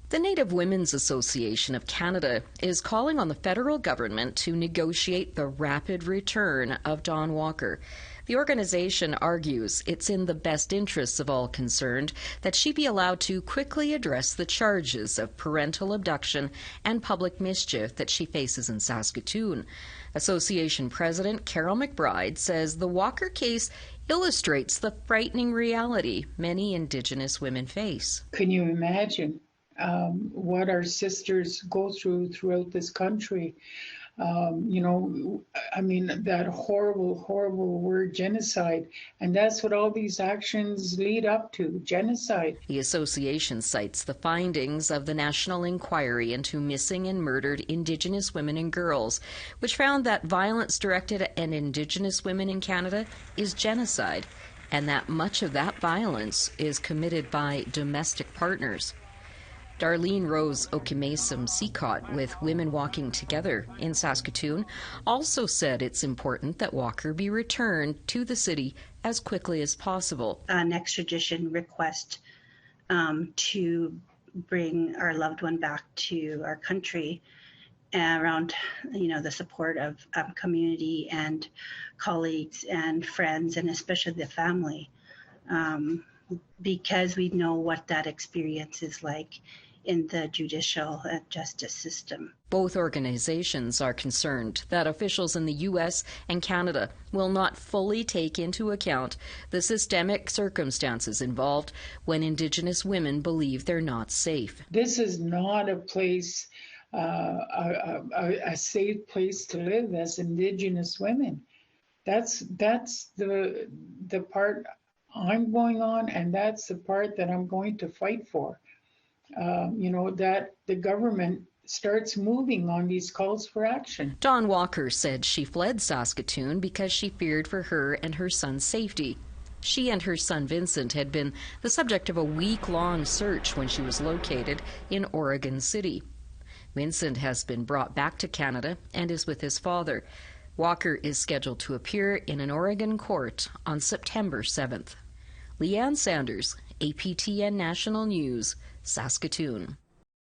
The Native Women's Association of Canada is calling on the federal government to negotiate the rapid return of Dawn Walker. The organization argues it's in the best interests of all concerned that she be allowed to quickly address the charges of parental abduction and public mischief that she faces in Saskatoon. Association President Carol McBride says the Walker case illustrates the frightening reality many Indigenous women face. Can you imagine what our sisters go throughout this country? That horrible word genocide. And that's what all these actions lead up to, genocide. The association cites the findings of the National Inquiry into Missing and Murdered Indigenous Women and Girls, which found that violence directed at Indigenous women in Canada is genocide, and that much of that violence is committed by domestic partners. Darlene Rose Okimesum Seacott with Women Walking Together in Saskatoon also said it's important that Walker be returned to the city as quickly as possible. An extradition request to bring our loved one back to our country around, the support of community and colleagues and friends, and especially the family, because we know what that experience is like in the judicial and justice system. Both organizations are concerned that officials in the U.S. and Canada will not fully take into account the systemic circumstances involved when Indigenous women believe they're not safe. This is not a place, a safe place to live as Indigenous women. That's the part I'm going on, and that's the part that I'm going to fight for. That the government starts moving on these calls for action. Dawn Walker said she fled Saskatoon because she feared for her and her son's safety. She and her son Vincent had been the subject of a week-long search when she was located in Oregon City. Vincent has been brought back to Canada and is with his father. Walker is scheduled to appear in an Oregon court on September 7th. Leanne Sanders, APTN National News, Saskatoon.